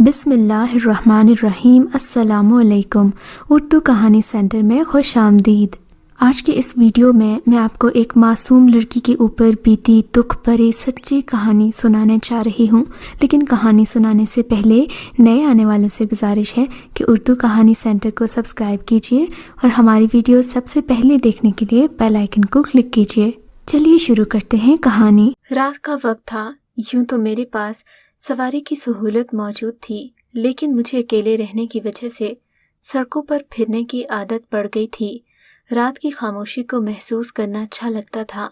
बिस्मिल्लाहिर्रहमानिर्रहीम। अस्सलामुअलैकुम। उर्दू कहानी सेंटर में खुश आमदीद। आज के इस वीडियो में मैं आपको एक मासूम लड़की के ऊपर बीती दुख भरी सच्ची कहानी सुनाने जा रही हूँ। लेकिन कहानी सुनाने से पहले नए आने वालों से गुजारिश है कि उर्दू कहानी सेंटर को सब्सक्राइब कीजिए और हमारी वीडियो सबसे पहले देखने के लिए बेल आइकन को क्लिक कीजिए। चलिए शुरू करते हैं कहानी। रात का वक्त था। यूं तो मेरे पास सवारी की सहूलत मौजूद थी, लेकिन मुझे अकेले रहने की वजह से सड़कों पर फिरने की आदत पड़ गई थी। रात की खामोशी को महसूस करना अच्छा लगता था।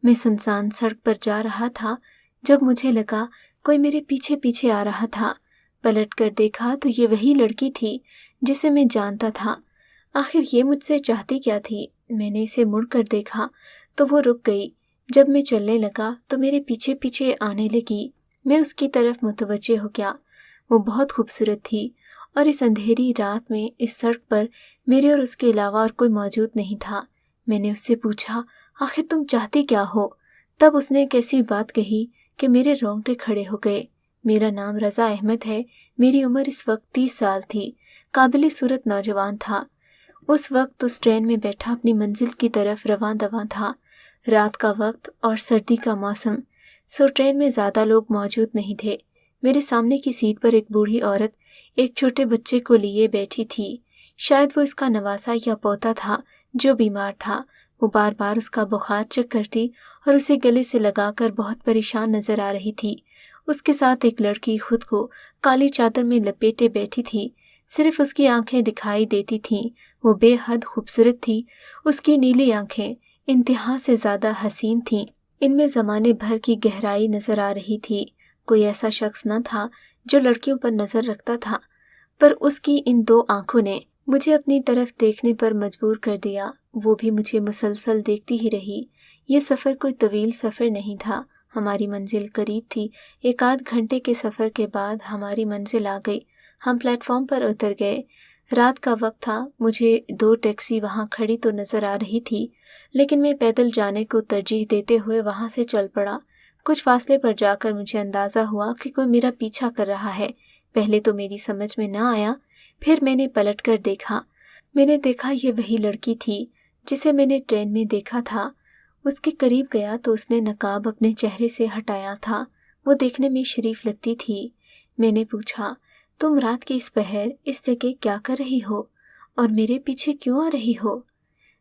मैं सुनसान सड़क पर जा रहा था जब मुझे लगा कोई मेरे पीछे पीछे आ रहा था। पलट कर देखा तो ये वही लड़की थी जिसे मैं जानता था। आखिर ये मुझसे चाहती क्या थी? मैंने इसे मुड़ कर देखा तो वो रुक गई। जब मैं चलने लगा तो मेरे पीछे पीछे आने लगी। मैं उसकी तरफ मुतवज्जे हो गया। वो बहुत खूबसूरत थी और इस अंधेरी रात में इस सड़क पर मेरे और उसके अलावा और कोई मौजूद नहीं था। मैंने उससे पूछा, आखिर तुम चाहती क्या हो? तब उसने एक ऐसी बात कही कि मेरे रोंगटे खड़े हो गए। मेरा नाम रज़ा अहमद है। मेरी उम्र इस वक्त 30 साल थी। काबिल सूरत नौजवान था। उस वक्त उस ट्रेन में बैठा अपनी मंजिल की तरफ रवां दवां था। रात का वक्त और सर्दी का मौसम, सो ट्रेन में ज़्यादा लोग मौजूद नहीं थे। मेरे सामने की सीट पर एक बूढ़ी औरत एक छोटे बच्चे को लिए बैठी थी। शायद वो इसका नवासा या पोता था जो बीमार था। वो बार बार उसका बुखार चेक करती और उसे गले से लगाकर बहुत परेशान नजर आ रही थी। उसके साथ एक लड़की खुद को काली चादर में लपेटे बैठी थी। सिर्फ उसकी आंखें दिखाई देती थीं। वो बेहद खूबसूरत थी। उसकी नीली आंखें इंतहा से ज़्यादा हसीन थीं। इनमें ज़माने भर की गहराई नजर आ रही थी। कोई ऐसा शख्स न था जो लड़कियों पर नज़र रखता था, पर उसकी इन दो आंखों ने मुझे अपनी तरफ देखने पर मजबूर कर दिया। वो भी मुझे मुसलसल देखती ही रही। ये सफ़र कोई तवील सफ़र नहीं था। हमारी मंजिल करीब थी। एक आध घंटे के सफ़र के बाद हमारी मंजिल आ गई। हम प्लेटफॉर्म पर उतर गए। रात का वक्त था। मुझे 2 टैक्सी वहाँ खड़ी तो नज़र आ रही थी, लेकिन मैं पैदल जाने को तरजीह देते हुए वहाँ से चल पड़ा। कुछ फासले पर जाकर मुझे अंदाज़ा हुआ कि कोई मेरा पीछा कर रहा है। पहले तो मेरी समझ में न आया, फिर मैंने पलट कर देखा। मैंने देखा ये वही लड़की थी जिसे मैंने ट्रेन में देखा था। उसके करीब गया तो उसने नकाब अपने चेहरे से हटाया था। वो देखने में शरीफ लगती थी। मैंने पूछा, तुम रात के इस पहर इस जगह क्या कर रही हो और मेरे पीछे क्यों आ रही हो?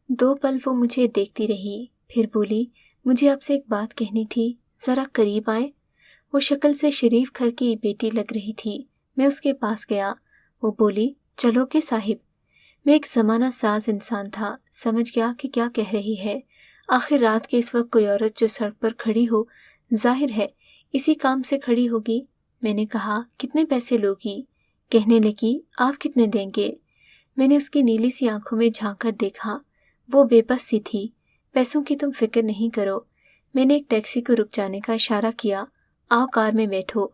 2 पल वो मुझे देखती रही, फिर बोली, मुझे आपसे एक बात कहनी थी, ज़रा करीब आए। वो शक्ल से शरीफ घर की बेटी लग रही थी। मैं उसके पास गया। वो बोली, चलोगे साहिब? मैं एक ज़माना साज इंसान था, समझ गया कि क्या कह रही है। आखिर रात के इस वक्त कोई औरत जो सड़क पर खड़ी हो, जाहिर है इसी काम से खड़ी होगी। मैंने कहा, कितने पैसे लोगी? कहने लगी, आप कितने देंगे? मैंने उसकी नीली सी आंखों में झांक कर देखा। वो बेबस सी थी। पैसों की तुम फिक्र नहीं करो। मैंने एक टैक्सी को रुक जाने का इशारा किया। आओ कार में बैठो।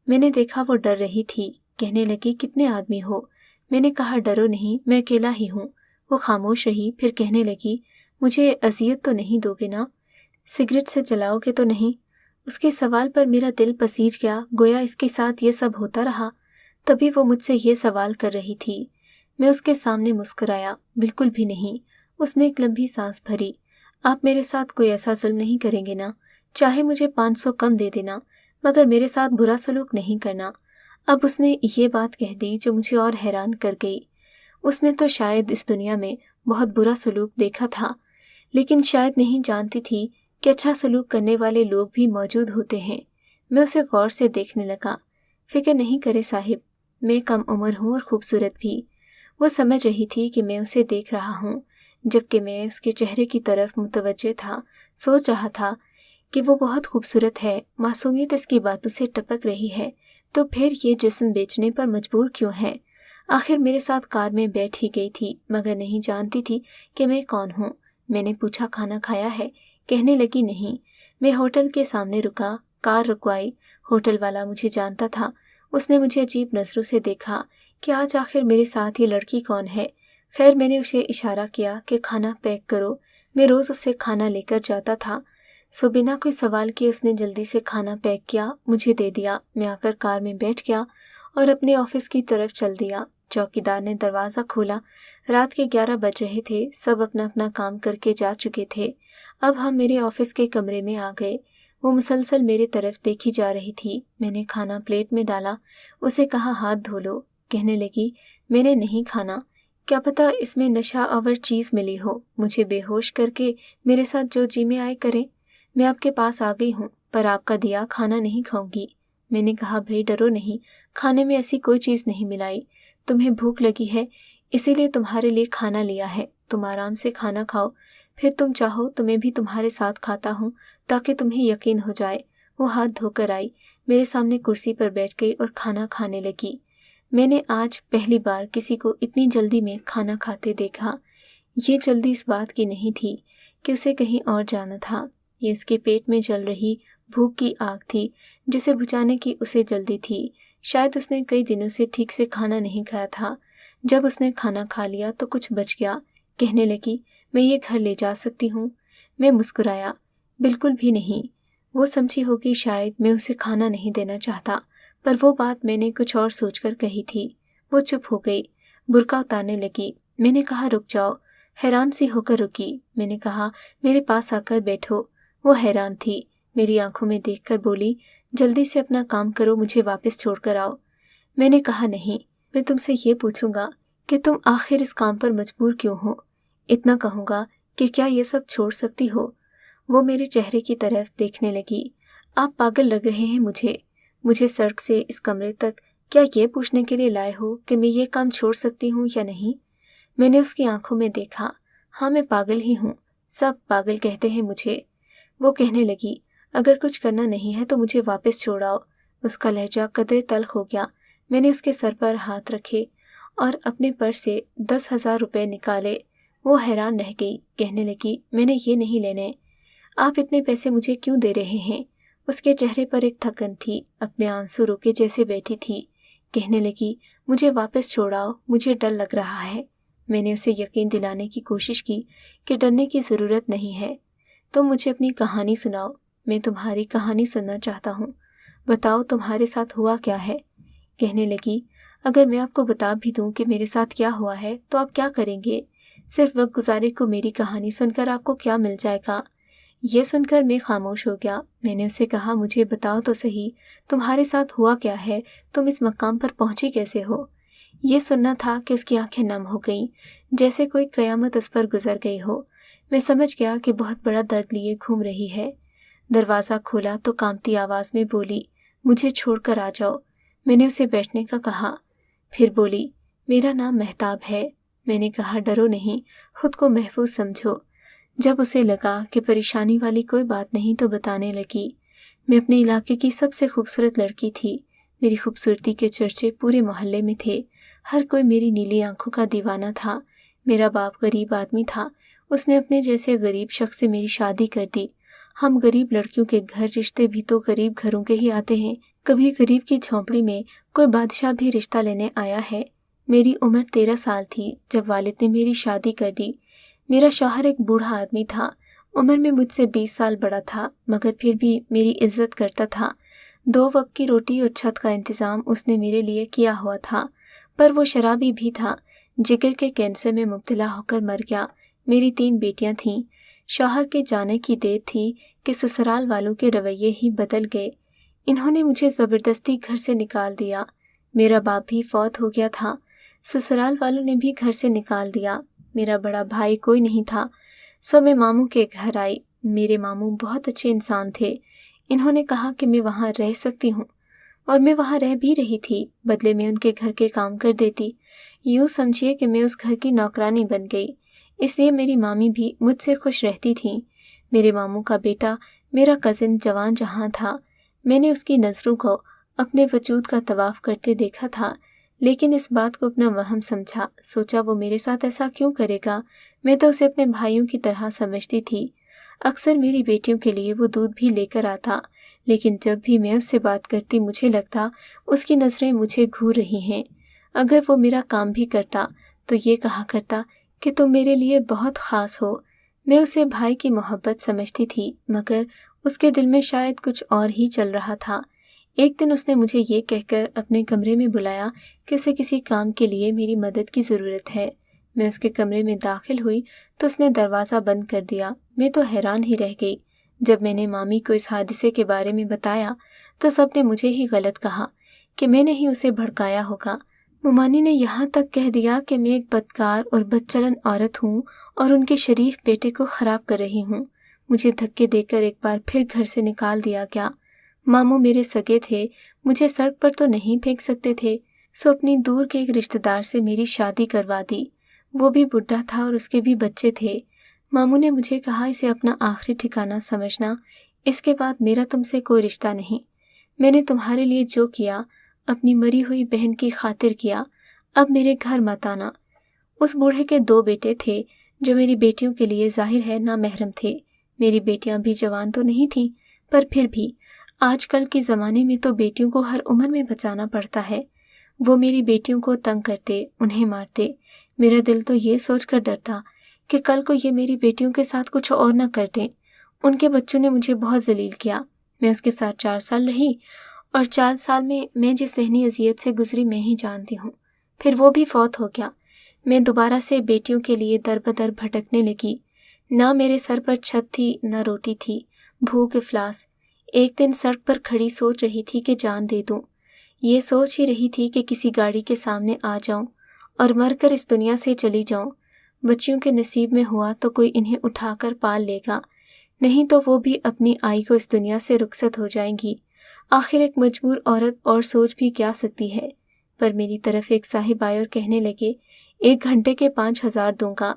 मैंने देखा वो डर रही थी। कहने लगी, कितने आदमी हो? मैंने कहा, डरो नहीं, मैं अकेला ही हूँ। वो खामोश रही, फिर कहने लगी, मुझे अजियत तो नहीं दोगे ना? सिगरेट से जलाओगे तो नहीं? उसके सवाल पर मेरा दिल पसीज गया, गोया इसके साथ ये सब होता रहा। तभी वो मुझसे ये सवाल कर रही थी। मैं उसके सामने मुस्कुराया, बिल्कुल भी नहीं। उसने एक लंबी सांस भरी। आप मेरे साथ कोई ऐसा जुल्म नहीं करेंगे ना? चाहे मुझे 500 कम दे देना, मगर मेरे साथ बुरा सलूक नहीं करना। अब उसने ये बात कह दी जो मुझे और हैरान कर गई। उसने तो शायद इस दुनिया में बहुत बुरा सलूक देखा था, लेकिन शायद नहीं जानती थी कि अच्छा सलूक करने वाले लोग भी मौजूद होते हैं। मैं उसे गौर से देखने लगा। फिक्र नहीं करे साहिब, मैं कम उम्र हूँ और खूबसूरत भी। वो समझ रही थी कि मैं उसे देख रहा हूँ, जबकि मैं उसके चेहरे की तरफ मुतवज्जे था। सोच रहा था कि वो बहुत खूबसूरत है। मासूमियत इसकी बातों से टपक रही है, तो फिर ये जिस्म बेचने पर मजबूर क्यों है? आखिर मेरे साथ कार में बैठ ही गई थी, मगर नहीं जानती थी कि मैं कौन हूँ। मैंने पूछा, खाना खाया है? कहने लगी, नहीं। मैं होटल के सामने रुका, कार रुकवाई। होटल वाला मुझे जानता था। उसने मुझे अजीब नज़रों से देखा कि आज आखिर मेरे साथ ये लड़की कौन है। खैर, मैंने उसे इशारा किया कि खाना पैक करो। मैं रोज़ उससे खाना लेकर जाता था। सो बिना कोई सवाल किए उसने जल्दी से खाना पैक किया, मुझे दे दिया। मैं आकर कार में बैठ गया और अपने ऑफिस की तरफ चल दिया। चौकीदार ने दरवाज़ा खोला। रात के 11 बज रहे थे। सब अपना अपना काम करके जा चुके थे। अब हम मेरे ऑफिस के कमरे में आ गए। वो मुसलसल मेरे तरफ देखी जा रही थी। मैंने खाना प्लेट में डाला, उसे कहा हाथ धो लो। कहने लगी मैंने नहीं खाना, क्या पता इसमें नशा आवर चीज़ मिली हो, मुझे बेहोश करके मेरे साथ जो जी में आए करें। मैं आपके पास आ गई हूँ, पर आपका दिया खाना नहीं खाऊंगी। मैंने कहा भाई डरो नहीं, खाने में ऐसी कोई चीज़ नहीं मिलाई। तुम्हें भूख लगी है इसीलिए तुम्हारे लिए खाना लिया है, तुम आराम से खाना खाओ, फिर तुम चाहो तो मैं भी तुम्हारे साथ खाता हूँ ताकि तुम्हें यकीन हो जाए। वो हाथ धोकर आई, मेरे सामने कुर्सी पर बैठ गई और खाना खाने लगी। मैंने आज पहली बार किसी को इतनी जल्दी में खाना खाते देखा। ये जल्दी इस बात की नहीं थी कि उसे कहीं और जाना था, ये इसके पेट में जल रही भूख की आग थी जिसे बुझाने की उसे जल्दी थी। शायद उसने कई दिनों से ठीक से खाना नहीं खाया था। जब उसने खाना खा लिया तो कुछ बच गया। कहने लगी मैं ये घर ले जा सकती हूँ। मैं मुस्कुराया, बिल्कुल भी नहीं। वो समझी होगी शायद मैं उसे खाना नहीं देना चाहता, पर वो बात मैंने कुछ और सोचकर कही थी। वो चुप हो गई, बुर्का उतारने लगी। मैंने कहा रुक जाओ। हैरान सी होकर रुकी। मैंने कहा मेरे पास आकर बैठो। वो हैरान थी, मेरी आंखों में देखकर बोली जल्दी से अपना काम करो, मुझे वापस छोड़कर आओ। मैंने कहा नहीं, मैं तुमसे ये पूछूंगा कि तुम आखिर इस काम पर मजबूर क्यों हो। इतना कहूँगा कि क्या ये सब छोड़ सकती हो। वो मेरे चेहरे की तरफ देखने लगी। आप पागल लग रहे हैं मुझे सड़क से इस कमरे तक क्या ये पूछने के लिए लाए हो कि मैं ये काम छोड़ सकती हूँ या नहीं। मैंने उसकी आंखों में देखा। हाँ मैं पागल ही हूँ, सब पागल कहते हैं मुझे। वो कहने लगी अगर कुछ करना नहीं है तो मुझे वापस छोड़ाओ। उसका लहजा कदरे तल्ख हो गया। मैंने उसके सर पर हाथ रखे और अपने पर्स से 10,000 रुपये निकाले। वो हैरान रह गई, कहने लगी मैंने ये नहीं लेने। आप इतने पैसे मुझे क्यों दे रहे हैं। उसके चेहरे पर एक थकन थी, अपने आंसू रोके जैसे बैठी थी। कहने लगी मुझे वापस छोड़ाओ, मुझे डर लग रहा है। मैंने उसे यकीन दिलाने की कोशिश की कि डरने की ज़रूरत नहीं है। तुम मुझे अपनी कहानी सुनाओ, मैं तुम्हारी कहानी सुनना चाहता हूँ। बताओ तुम्हारे साथ हुआ क्या है। कहने लगी अगर मैं आपको बता भी दूँ कि मेरे साथ क्या हुआ है तो आप क्या करेंगे। सिर्फ वक्त गुजारे को मेरी कहानी सुनकर आपको क्या मिल जाएगा। ये सुनकर मैं खामोश हो गया। मैंने उससे कहा मुझे बताओ तो सही, तुम्हारे साथ हुआ क्या है, तुम इस मकाम पर पहुंची कैसे हो। ये सुनना था कि उसकी आंखें नम हो गईं, जैसे कोई कयामत उस पर गुजर गई हो। मैं समझ गया कि बहुत बड़ा दर्द लिए घूम रही है। दरवाज़ा खोला तो कांपती आवाज़ में बोली मुझे छोड़कर आ जाओ। मैंने उसे बैठने का कहा। फिर बोली मेरा नाम महताब है। मैंने कहा डरो नहीं, खुद को महफूज समझो। जब उसे लगा कि परेशानी वाली कोई बात नहीं तो बताने लगी मैं अपने इलाके की सबसे खूबसूरत लड़की थी। मेरी खूबसूरती के चर्चे पूरे मोहल्ले में थे। हर कोई मेरी नीली आंखों का दीवाना था। मेरा बाप गरीब आदमी था, उसने अपने जैसे गरीब शख्स से मेरी शादी कर दी। हम गरीब लड़कियों के घर रिश्ते भी तो गरीब घरों के ही आते हैं। कभी गरीब की झोंपड़ी में कोई बादशाह भी रिश्ता लेने आया है। मेरी उम्र 13 साल थी जब वालिद ने मेरी शादी कर दी। मेरा शौहर एक बूढ़ा आदमी था, उम्र में मुझसे 20 साल बड़ा था, मगर फिर भी मेरी इज्जत करता था। 2 वक्त की रोटी और छत का इंतज़ाम उसने मेरे लिए किया हुआ था, पर वो शराबी भी था। जिगर के कैंसर में मुब्तला होकर मर गया। मेरी 3 बेटियां थीं। शौहर के जाने की देर थी कि ससुराल वालों के रवैये ही बदल गए। इन्होंने मुझे ज़बरदस्ती घर से निकाल दिया। मेरा बाप भी फौत हो गया था। ससुराल वालों ने भी घर से निकाल दिया। मेरा बड़ा भाई कोई नहीं था, सो मैं मामू के घर आई। मेरे मामू बहुत अच्छे इंसान थे। इन्होंने कहा कि मैं वहाँ रह सकती हूँ, और मैं वहाँ रह भी रही थी। बदले में उनके घर के काम कर देती। यूँ समझिए कि मैं उस घर की नौकरानी बन गई। इसलिए मेरी मामी भी मुझसे खुश रहती थी। मेरे मामू का बेटा मेरा कज़िन जवान जहाँ था, मैंने उसकी नज़रों को अपने वजूद का तवाफ़ करते देखा था, लेकिन इस बात को अपना वहम समझा। सोचा वो मेरे साथ ऐसा क्यों करेगा, मैं तो उसे अपने भाइयों की तरह समझती थी। अक्सर मेरी बेटियों के लिए वो दूध भी लेकर आता, लेकिन जब भी मैं उससे बात करती मुझे लगता उसकी नज़रें मुझे घूर रही हैं। अगर वो मेरा काम भी करता तो ये कहा करता कि तुम मेरे लिए बहुत ख़ास हो। मैं उसे भाई की मोहब्बत समझती थी, मगर उसके दिल में शायद कुछ और ही चल रहा था। ایک دن اس نے مجھے یہ کہہ کر اپنے کمرے میں بلایا کہ اسے کسی کام کے لیے میری مدد کی ضرورت ہے۔ میں اس کے کمرے میں داخل ہوئی تو اس نے دروازہ بند کر دیا۔ میں تو حیران ہی رہ گئی۔ جب میں نے مامی کو اس حادثے کے بارے میں بتایا تو سب نے مجھے ہی غلط کہا کہ میں نے ہی اسے بھڑکایا ہوگا۔ ممانی نے یہاں تک کہہ دیا کہ میں ایک بدکار اور بدچلن عورت ہوں اور ان کے شریف بیٹے کو خراب کر رہی ہوں۔ مجھے دھکے دے کر ایک بار پھر گھر سے نکال دیا گیا۔ ماموں میرے سگے تھے، مجھے سڑک پر تو نہیں پھینک سکتے تھے، سو اپنی دور کے ایک رشتہ دار سے میری شادی کروا دی۔ وہ بھی بڈھا تھا اور اس کے بھی بچے تھے۔ ماموں نے مجھے کہا اسے اپنا آخری ٹھکانہ سمجھنا، اس کے بعد میرا تم سے کوئی رشتہ نہیں۔ میں نے تمہارے لیے جو کیا اپنی مری ہوئی بہن کی خاطر کیا، اب میرے گھر مت آنا۔ اس بوڑھے کے 2 بیٹے تھے جو میری بیٹیوں کے لیے ظاہر ہے نامحرم تھے۔ میری بیٹیاں بھی جوان تو نہیں تھیں، پر پھر بھی آج کل کے زمانے میں تو بیٹیوں کو ہر عمر میں بچانا پڑتا ہے۔ وہ میری بیٹیوں کو تنگ کرتے، انہیں مارتے۔ میرا دل تو یہ سوچ کر ڈرتا کہ کل کو یہ میری بیٹیوں کے ساتھ کچھ اور نہ کر دیں۔ ان کے بچوں نے مجھے بہت ذلیل کیا۔ میں اس کے ساتھ 4 سال رہی اور 4 سال میں جس ذہنی اذیت سے گزری میں ہی جانتی ہوں۔ پھر وہ بھی فوت ہو گیا۔ میں دوبارہ سے بیٹیوں کے لیے در بدر بھٹکنے لگی۔ نہ میرے سر پر چھت تھی، نہ روٹی تھی، بھوک افلاس۔ ایک دن سڑک پر کھڑی سوچ رہی تھی کہ جان دے دوں۔ یہ سوچ ہی رہی تھی کہ کسی گاڑی کے سامنے آ جاؤں اور مر کر اس دنیا سے چلی جاؤں۔ بچیوں کے نصیب میں ہوا تو کوئی انہیں اٹھا کر پال لے گا، نہیں تو وہ بھی اپنی آئی کو اس دنیا سے رخصت ہو جائیں گی۔ آخر ایک مجبور عورت اور سوچ بھی کیا سکتی ہے۔ پر میری طرف ایک صاحب آئے اور کہنے لگے 1 گھنٹے کے 5000 دوں گا۔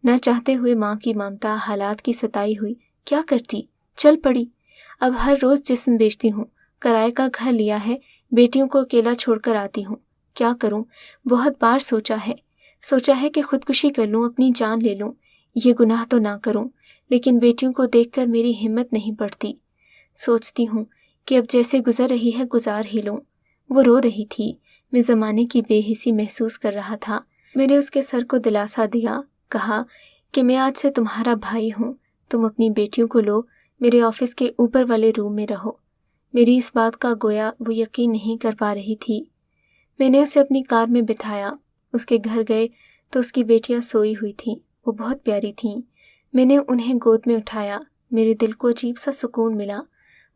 نہ چاہتے ہوئے ماں کی ممتا حالات کی ستائی ہوئی، کیا کرتی؟ چل پڑی۔ اب ہر روز جسم بیچتی ہوں، کرائے کا گھر لیا ہے، بیٹیوں کو اکیلا چھوڑ کر آتی ہوں۔ کیا کروں؟ بہت بار سوچا ہے کہ خودکشی کر لوں، اپنی جان لے لوں، یہ گناہ تو نہ کروں، لیکن بیٹیوں کو دیکھ کر میری ہمت نہیں پڑتی۔ سوچتی ہوں کہ اب جیسے گزر رہی ہے گزار ہی لوں۔ وہ رو رہی تھی، میں زمانے کی بے حسی محسوس کر رہا تھا۔ میں نے اس کے سر کو دلاسا دیا، کہا کہ میں آج سے تمہارا بھائی ہوں، تم اپنی بیٹیوں کو لو، میرے آفس کے اوپر والے روم میں رہو۔ میری اس بات کا گویا وہ یقین نہیں کر پا رہی تھی۔ میں نے اسے اپنی کار میں بٹھایا، اس کے گھر گئے تو اس کی بیٹیاں سوئی ہوئی تھیں، وہ بہت پیاری تھیں۔ میں نے انہیں گود میں اٹھایا، میرے دل کو عجیب سا سکون ملا۔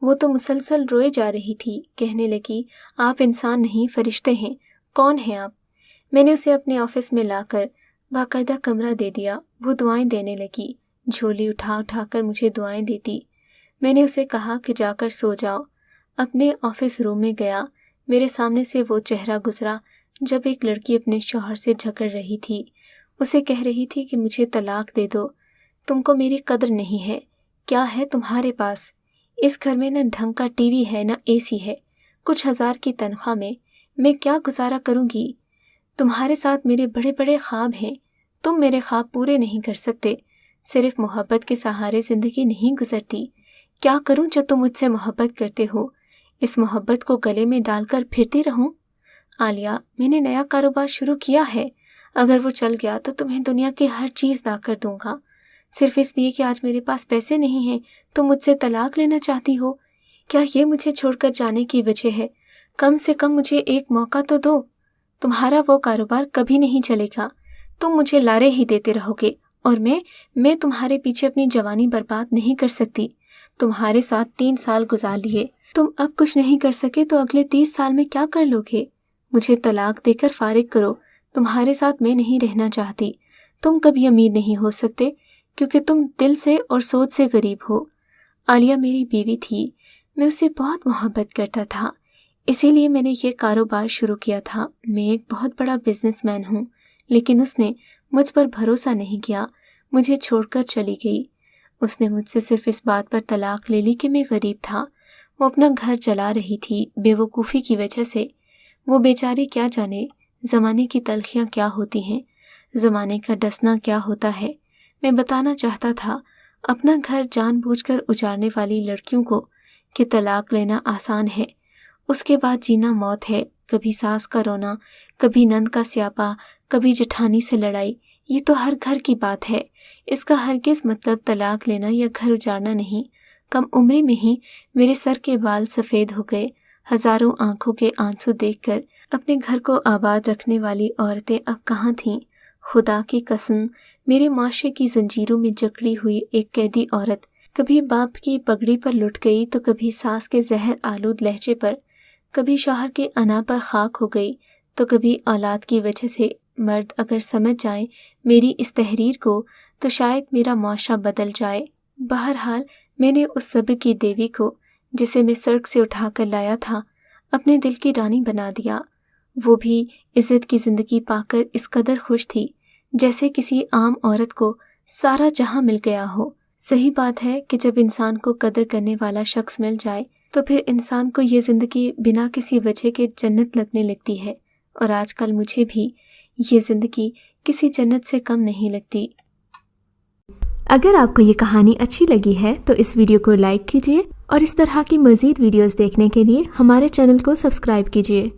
وہ تو مسلسل روئے جا رہی تھی، کہنے لگی آپ انسان نہیں فرشتے ہیں، کون ہیں آپ؟ میں نے اسے اپنے آفس میں لا کر باقاعدہ کمرہ دے دیا۔ وہ دعائیں دینے لگی، جھولی اٹھا کر مجھے دعائیں دیتی۔ میں نے اسے کہا کہ جا کر سو جاؤ۔ اپنے آفس روم میں گیا، میرے سامنے سے وہ چہرہ گزرا جب ایک لڑکی اپنے شوہر سے جھگڑ رہی تھی، اسے کہہ رہی تھی کہ مجھے طلاق دے دو، تم کو میری قدر نہیں ہے، کیا ہے تمہارے پاس؟ اس گھر میں نہ ڈھنگ کا ٹی وی ہے، نہ اے سی ہے، کچھ 1000 کی تنخواہ میں کیا گزارا کروں گی؟ تمہارے ساتھ میرے بڑے بڑے خواب ہیں، تم میرے خواب پورے نہیں کر سکتے، صرف محبت کے سہارے زندگی نہیں گزرتی، کیا کروں جو تم مجھ سے محبت کرتے ہو؟ اس محبت کو گلے میں ڈال کر پھرتی رہوں؟ عالیہ، میں نے نیا کاروبار شروع کیا ہے، اگر وہ چل گیا تو تمہیں دنیا کی ہر چیز لا کر دوں گا، صرف اس لیے کہ آج میرے پاس پیسے نہیں ہیں تم مجھ سے طلاق لینا چاہتی ہو؟ کیا یہ مجھے چھوڑ کر جانے کی وجہ ہے؟ کم سے کم مجھے ایک موقع تو دو۔ تمہارا وہ کاروبار کبھی نہیں چلے گا، تم مجھے لارے ہی دیتے رہو گے، اور میں تمہارے پیچھے اپنی جوانی برباد نہیں کر سکتی۔ تمہارے ساتھ 3 سال گزار لیے، تم اب کچھ نہیں کر سکے تو اگلے 30 سال میں کیا کر لو گے؟ مجھے طلاق دے کر فارغ کرو، تمہارے ساتھ میں نہیں رہنا چاہتی۔ تم کبھی امیر نہیں ہو سکتے کیونکہ تم دل سے اور سوچ سے غریب ہو۔ عالیہ میری بیوی تھی، میں اسے بہت محبت کرتا تھا، اسی لیے میں نے یہ کاروبار شروع کیا تھا۔ میں ایک بہت بڑا بزنس مین ہوں، لیکن اس نے مجھ پر بھروسہ نہیں کیا، مجھے چھوڑ کر چلی گئی۔ اس نے مجھ سے صرف اس بات پر طلاق لے لی کہ میں غریب تھا۔ وہ اپنا گھر چلا رہی تھی بے وقوفی کی وجہ سے۔ وہ بیچاری کیا جانے زمانے کی تلخیاں کیا ہوتی ہیں، زمانے کا ڈسنا کیا ہوتا ہے۔ میں بتانا چاہتا تھا اپنا گھر جان بوجھ کر اجاڑنے والی لڑکیوں کو کہ طلاق لینا آسان ہے، اس کے بعد جینا موت ہے۔ کبھی ساس کا رونا، کبھی نند کا سیاپا، کبھی جٹھانی سے لڑائی، یہ تو ہر گھر کی بات ہے۔ اس کا ہرگز مطلب طلاق لینا یا گھر اجاڑنا نہیں۔ کم عمری میں ہی میرے سر کے بال سفید ہو گئے، हजारों आंखों के आंसू देखकर अपने घर को आबाद रखने वाली औरतें अब कहाँ थीं? खुदा की कसम, मेरे माशरे की जंजीरों में जकड़ी हुई एक कैदी औरत कभी बाप की पगड़ी पर लुट गई तो कभी सास के जहर आलूद लहजे पर, कभी शौहर के अना पर खाक हो गई तो कभी औलाद की वजह से। मर्द अगर समझ जाए मेरी इस तहरीर को तो शायद मेरा माशरा बदल जाए। बहरहाल मैंने उस सब्र की देवी को, जिसे मैं सड़क से उठा कर लाया था, अपने दिल की रानी बना दिया। वो भी इज्जत की ज़िंदगी पाकर इस कदर खुश थी जैसे किसी आम औरत को सारा जहां मिल गया हो। सही बात है कि जब इंसान को कदर करने वाला शख्स मिल जाए तो फिर इंसान को ये ज़िंदगी बिना किसी वजह के जन्नत लगने लगती है, और आजकल मुझे भी ये ज़िंदगी किसी जन्नत से कम नहीं लगती। अगर आपको ये कहानी अच्छी लगी है तो इस वीडियो को लाइक कीजिए और इस तरह की मज़ीद वीडियोस देखने के लिए हमारे चैनल को सब्सक्राइब कीजिए।